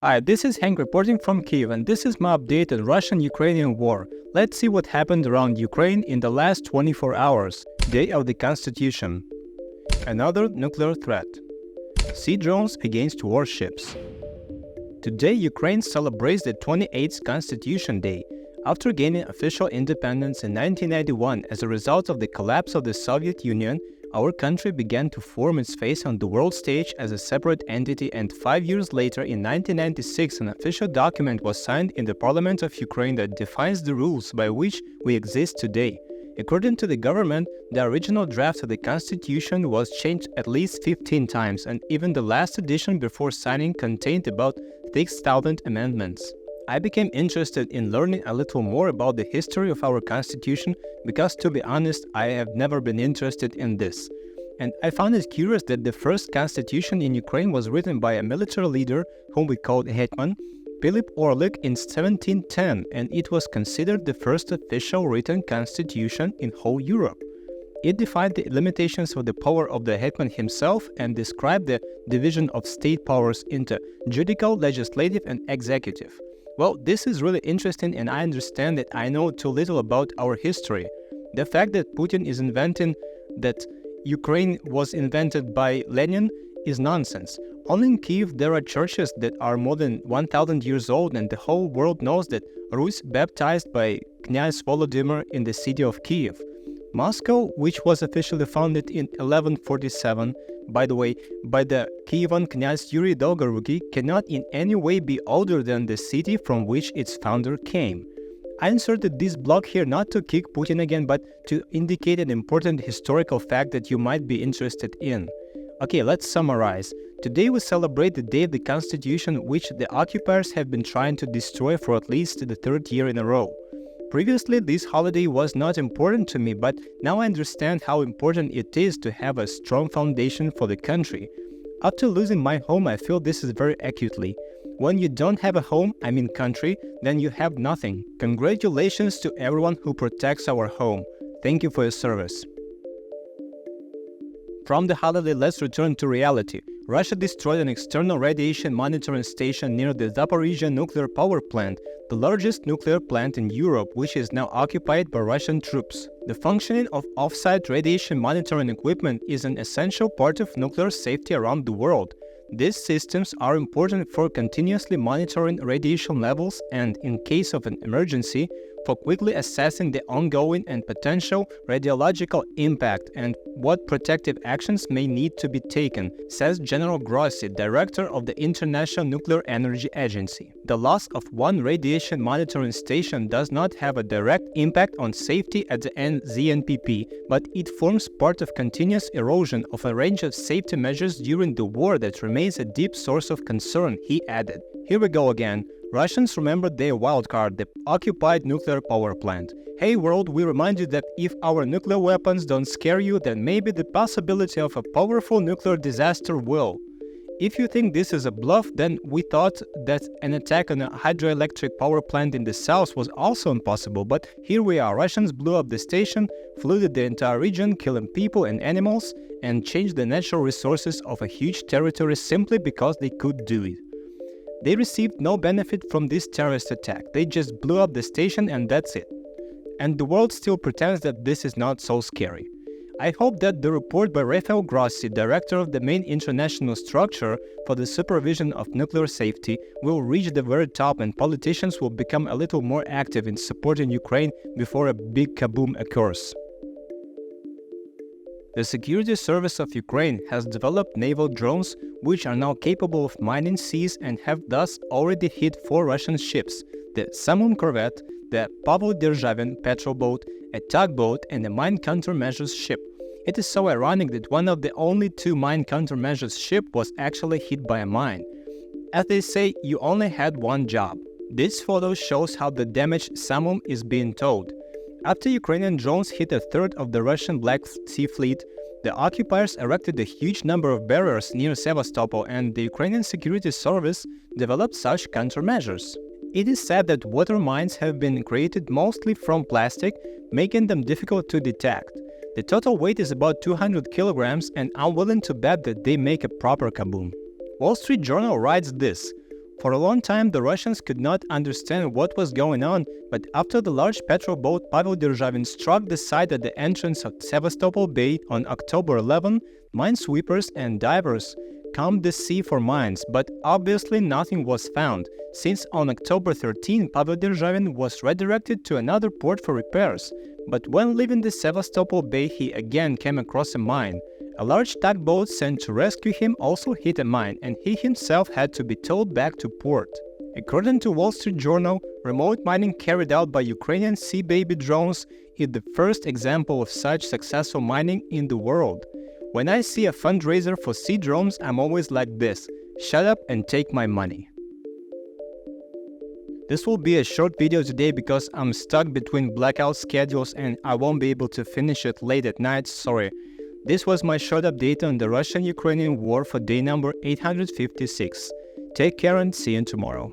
Hi, this is Hank reporting from Kyiv, and this is my update on Russian-Ukrainian war. Let's see what happened around Ukraine in the last 24 hours. Day of the Constitution. Another nuclear threat. Sea drones against warships. Today, Ukraine celebrates the 28th Constitution Day. After gaining official independence in 1991 as a result of the collapse of the Soviet Union, our country began to form its face on the world stage as a separate entity, and 5 years later, in 1996, an official document was signed in the Parliament of Ukraine that defines the rules by which we exist today. According to the government, the original draft of the constitution was changed at least 15 times, and even the last edition before signing contained about 6,000 amendments. I became interested in learning a little more about the history of our constitution because, to be honest, I have never been interested in this. And I found it curious that the first constitution in Ukraine was written by a military leader whom we called Hetman, Philip Orlik, in 1710, and it was considered the first official written constitution in whole Europe. It defined the limitations of the power of the Hetman himself and described the division of state powers into judicial, legislative, and executive. Well, this is really interesting, and I understand that I know too little about our history. The fact that Putin is inventing that Ukraine was invented by Lenin is nonsense. Only in Kyiv there are churches that are more than 1,000 years old, and the whole world knows that Rus baptized by Knyaz Volodymyr in the city of Kyiv. Moscow, which was officially founded in 1147, by the way, by the Kievan Knyaz Yuri Dolgoruki, cannot in any way be older than the city from which its founder came. I inserted this block here not to kick Putin again, but to indicate an important historical fact that you might be interested in. Okay, let's summarize. Today we celebrate the Day of the Constitution, which the occupiers have been trying to destroy for at least the third year in a row. Previously, this holiday was not important to me, but now I understand how important it is to have a strong foundation for the country. After losing my home, I feel this is very acutely. When you don't have a home, I mean country, then you have nothing. Congratulations to everyone who protects our home. Thank you for your service. From the holiday, let's return to reality. Russia destroyed an external radiation monitoring station near the Zaporizhzhia nuclear power plant, the largest nuclear plant in Europe, which is now occupied by Russian troops. The functioning of off-site radiation monitoring equipment is an essential part of nuclear safety around the world. These systems are important for continuously monitoring radiation levels and, in case of an emergency, for quickly assessing the ongoing and potential radiological impact and what protective actions may need to be taken, says General Grossi, director of the International Nuclear Energy Agency. The loss of one radiation monitoring station does not have a direct impact on safety at the ZNPP, but it forms part of continuous erosion of a range of safety measures during the war that remains a deep source of concern, he added. Here we go again. Russians remembered their wildcard, the occupied nuclear power plant. Hey world, we remind you that if our nuclear weapons don't scare you, then maybe the possibility of a powerful nuclear disaster will. If you think this is a bluff, then we thought that an attack on a hydroelectric power plant in the south was also impossible, but here we are. Russians blew up the station, flooded the entire region, killing people and animals, and changed the natural resources of a huge territory simply because they could do it. They received no benefit from this terrorist attack. They just blew up the station and that's it. And the world still pretends that this is not so scary. I hope that the report by Rafael Grossi, director of the main international structure for the supervision of nuclear safety, will reach the very top and politicians will become a little more active in supporting Ukraine before a big kaboom occurs. The Security Service of Ukraine has developed naval drones which are now capable of mining seas and have thus already hit 4 Russian ships: the Samum corvette, the Pavel Derzhavin patrol boat, a tugboat, and a mine countermeasures ship. It is so ironic that one of the only 2 mine countermeasures ship was actually hit by a mine. As they say, you only had one job. This photo shows how the damaged Samum is being towed. After Ukrainian drones hit a third of the Russian Black Sea Fleet, the occupiers erected a huge number of barriers near Sevastopol, and the Ukrainian Security Service developed such countermeasures. It is said that water mines have been created mostly from plastic, making them difficult to detect. The total weight is about 200 kilograms, and I'm willing to bet that they make a proper kaboom. Wall Street Journal writes this: For a long time, the Russians could not understand what was going on, but after the large patrol boat Pavel Derzhavin struck the site at the entrance of Sevastopol Bay on October 11, minesweepers and divers combed the sea for mines, but obviously nothing was found, since on October 13, Pavel Derzhavin was redirected to another port for repairs. But when leaving the Sevastopol Bay, he again came across a mine. A large tugboat sent to rescue him also hit a mine, and he himself had to be towed back to port. According to Wall Street Journal, remote mining carried out by Ukrainian Sea Baby drones is the first example of such successful mining in the world. When I see a fundraiser for sea drones, I'm always like this: shut up and take my money. This will be a short video today because I'm stuck between blackout schedules and I won't be able to finish it late at night, sorry. This was my short update on the Russian-Ukrainian war for day number 856. Take care and see you tomorrow.